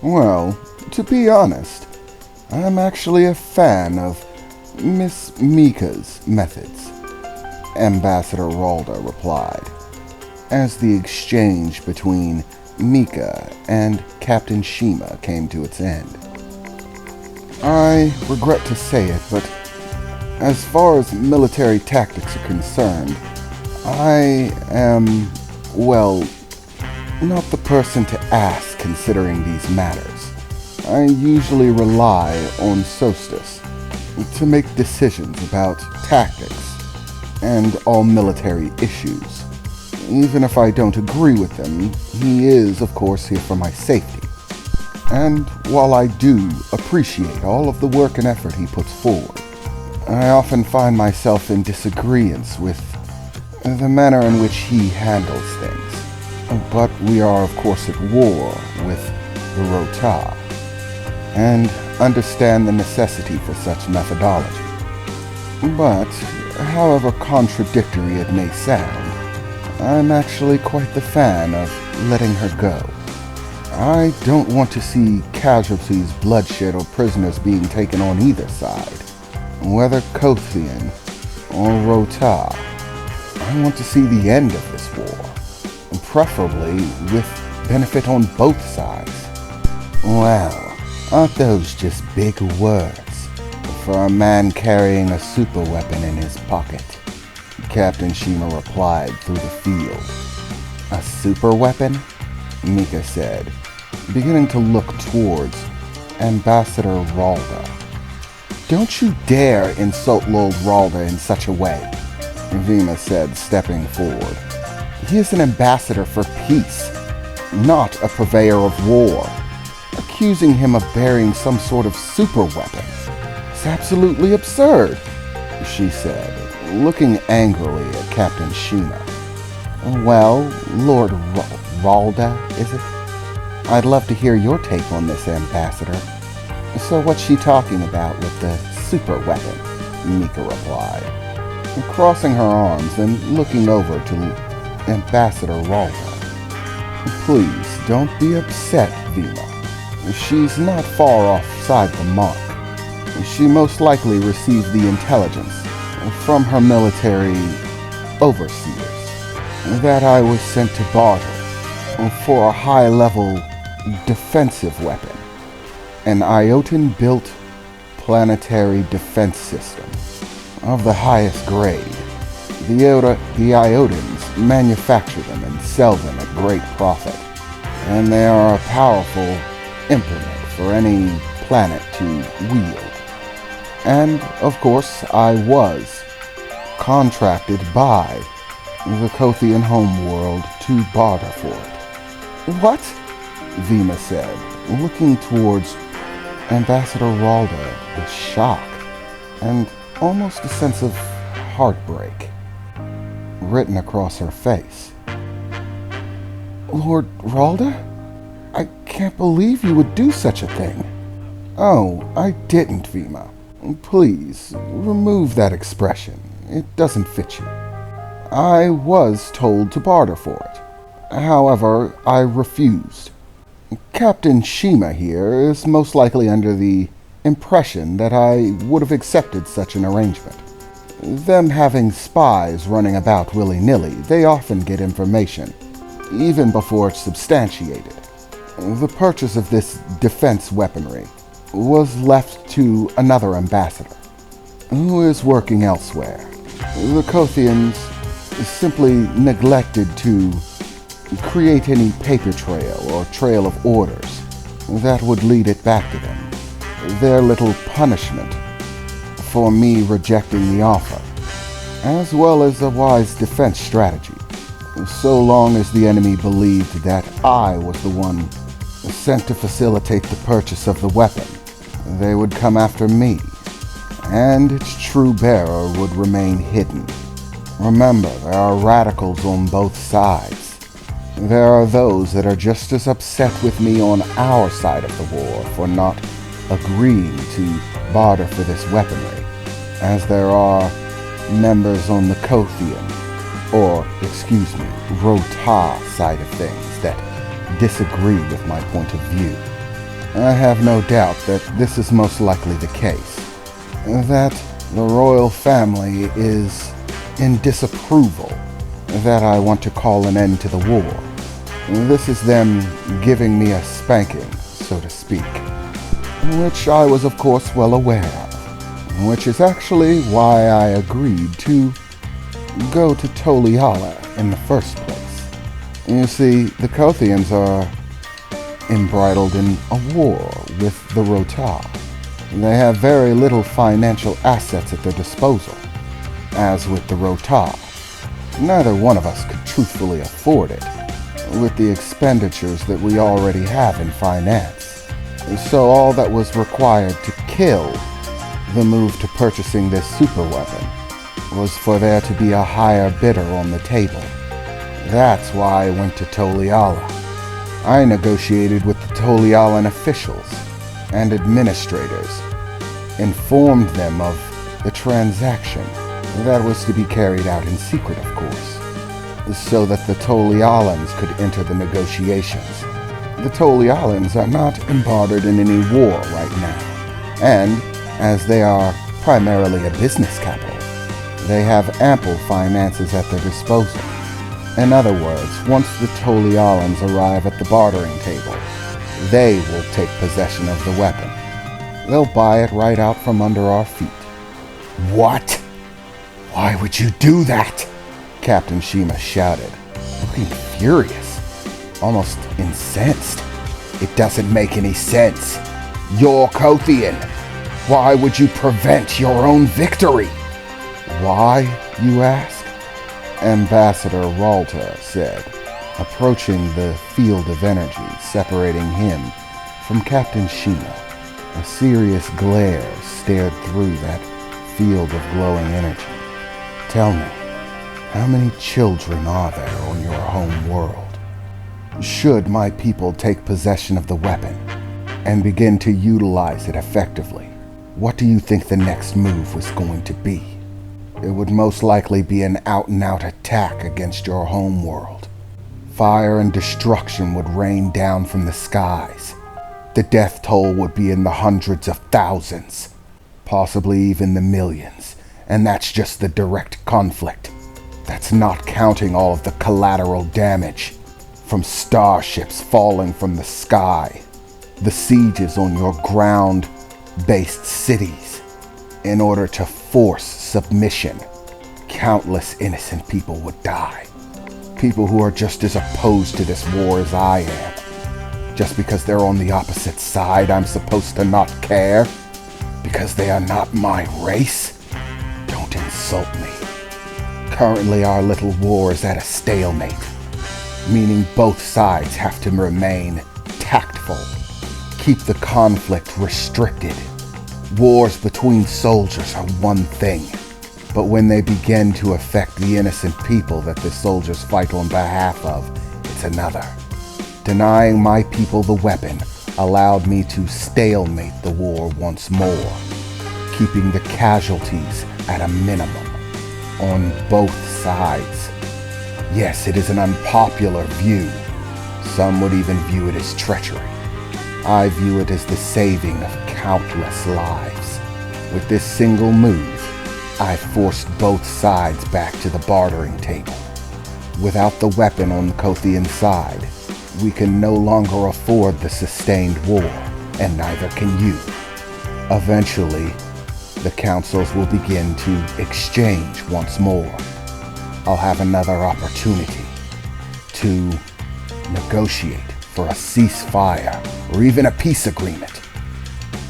Well, to be honest, I'm actually a fan of Miss Mika's methods, Ambassador Ralda replied, as the exchange between Mika and Captain Shima came to its end. I regret to say it, but as far as military tactics are concerned, I am, well, not the person to ask considering these matters. I usually rely on Solstice to make decisions about tactics and all military issues. Even if I don't agree with him, he is, of course, here for my safety. And while I do appreciate all of the work and effort he puts forward, I often find myself in disagreement with the manner in which he handles things. But we are, of course, at war with the Rota, and understand the necessity for such methodology. But, however contradictory it may sound, I'm actually quite the fan of letting her go. I don't want to see casualties, bloodshed, or prisoners being taken on either side, whether Kothian or Rota. I want to see the end of this war, preferably with benefit on both sides. Well, aren't those just big words for a man carrying a super weapon in his pocket? Captain Shima replied through the field. A super weapon? Mika said, beginning to look towards Ambassador Ralda. Don't you dare insult Lord Ralda in such a way, Vima said, stepping forward. He is an ambassador for peace, not a purveyor of war. Accusing him of bearing some sort of super weapon is absolutely absurd, she said, looking angrily at Captain Shima. Well, Lord Ralda, is it? I'd love to hear your take on this, Ambassador. So what's she talking about with the super weapon? Mika replied, crossing her arms and looking over to Ambassador Ralda. Please, don't be upset, Vima. She's not far offside the mark. She most likely received the intelligence from her military overseers that I was sent to barter for a high-level defensive weapon, an Iotan-built planetary defense system of the highest grade. The Iotans manufacture them and sell them at great profit, and they are a powerful implement for any planet to wield. And, of course, I was contracted by the Kothian homeworld to barter for it. What? Vima said, looking towards Ambassador Ralda with shock and almost a sense of heartbreak written across her face. Lord Ralda? I can't believe you would do such a thing. Oh, I didn't, Vima. Please, remove that expression. It doesn't fit you. I was told to barter for it. However, I refused. Captain Shima here is most likely under the impression that I would have accepted such an arrangement. Them having spies running about willy-nilly, they often get information, even before it's substantiated. The purchase of this defense weaponry was left to another ambassador, who is working elsewhere. The Kothians simply neglected to create any paper trail or trail of orders that would lead it back to them. Their little punishment for me rejecting the offer, as well as a wise defense strategy. So long as the enemy believed that I was the one sent to facilitate the purchase of the weapon, they would come after me, and its true bearer would remain hidden. Remember, there are radicals on both sides. There are those that are just as upset with me on our side of the war for not agreeing to barter for this weaponry, as there are members on the Kothian, Rota side of things that disagree with my point of view. I have no doubt that this is most likely the case, that the royal family is in disapproval, that I want to call an end to the war. This is them giving me a spanking, so to speak, which I was of course well aware of, which is actually why I agreed to go to Toliala in the first place. You see, the Kothians are embroiled in a war with the Rotar. They have very little financial assets at their disposal. As with the Rotar, neither one of us could truthfully afford it, with the expenditures that we already have in finance. So all that was required to kill the move to purchasing this superweapon was for there to be a higher bidder on the table. That's why I went to Toliala. I negotiated with the Tolialan officials and administrators, informed them of the transaction that was to be carried out in secret, of course, so that the Tolialans could enter the negotiations. The Tolialans are not embroiled in any war right now, and as they are primarily a business capital, they have ample finances at their disposal. In other words, once the Tolialans arrive at the bartering table, they will take possession of the weapon. They'll buy it right out from under our feet. What? Why would you do that? Captain Shima shouted, looking furious, almost incensed. It doesn't make any sense. You're Kothian. Why would you prevent your own victory? Why, you ask? Ambassador Ralta said, approaching the field of energy separating him from Captain Shima. A serious glare stared through that field of glowing energy. Tell me, how many children are there on your home world? Should my people take possession of the weapon and begin to utilize it effectively, what do you think the next move was going to be? It would most likely be an out-and-out attack against your home world. Fire and destruction would rain down from the skies. The death toll would be in the hundreds of thousands, possibly even the millions, and that's just the direct conflict. That's not counting all of the collateral damage from starships falling from the sky, the sieges on your ground-based cities in order to force submission. Countless innocent people would die. People who are just as opposed to this war as I am. Just because they're on the opposite side, I'm supposed to not care? Because they are not my race? Don't insult me. Currently, our little war is at a stalemate, meaning both sides have to remain tactful, keep the conflict restricted. Wars between soldiers are one thing, but when they begin to affect the innocent people that the soldiers fight on behalf of, it's another. Denying my people the weapon allowed me to stalemate the war once more, keeping the casualties at a minimum on both sides. Yes, it is an unpopular view. Some would even view it as treachery. I view it as the saving of countless lives. With this single move, I forced both sides back to the bartering table. Without the weapon on the Kothian side, we can no longer afford the sustained war, and neither can you. Eventually, the councils will begin to exchange once more. I'll have another opportunity to negotiate for a ceasefire or even a peace agreement,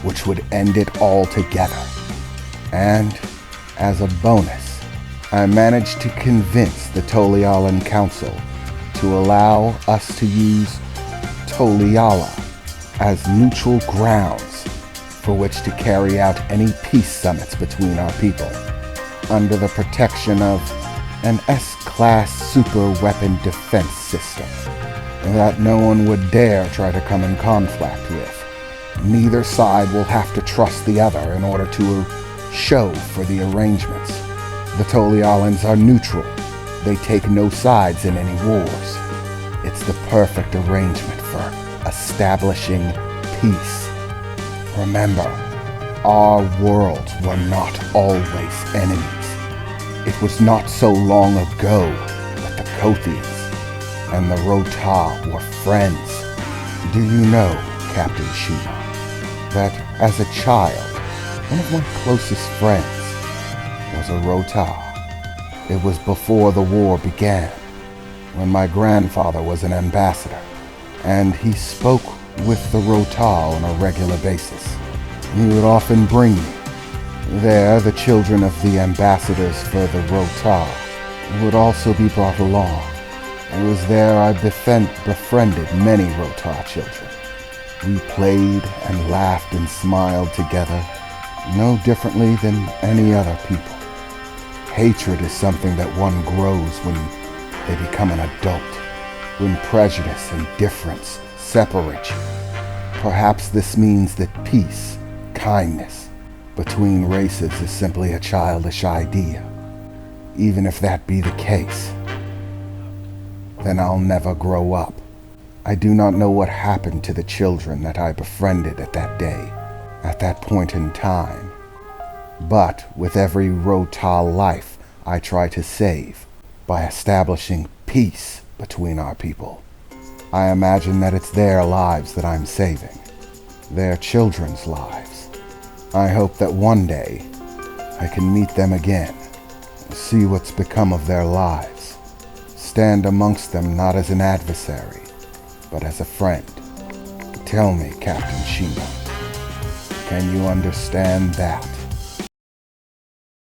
which would end it all together. And as a bonus, I managed to convince the Tolialan Council to allow us to use Toliala as neutral grounds for which to carry out any peace summits between our people, under the protection of an S-class super weapon defense system that no one would dare try to come in conflict with. Neither side will have to trust the other in order to show for the arrangements. The Tolialans are neutral. They take no sides in any wars. It's the perfect arrangement for establishing peace. Remember, our worlds were not always enemies. It was not so long ago that the Kothians and the Rotar were friends. Do you know, Captain Shima, that as a child, one of my closest friends was a Rotar? It was before the war began, when my grandfather was an ambassador, and he spoke with the Rotar on a regular basis. He would often bring me. There, the children of the ambassadors for the Rotar would also be brought along. It was there I befriended many Rotar children. We played and laughed and smiled together, no differently than any other people. Hatred is something that one grows when they become an adult, when prejudice and difference separate you. Perhaps this means that peace, kindness, between races is simply a childish idea. Even if that be the case, then I'll never grow up. I do not know what happened to the children that I befriended at that day, at that point in time. But with every Rotar life I try to save by establishing peace between our people, I imagine that it's their lives that I'm saving, their children's lives. I hope that one day I can meet them again, see what's become of their lives, stand amongst them not as an adversary, but as a friend. Tell me, Captain Shima, can you understand that?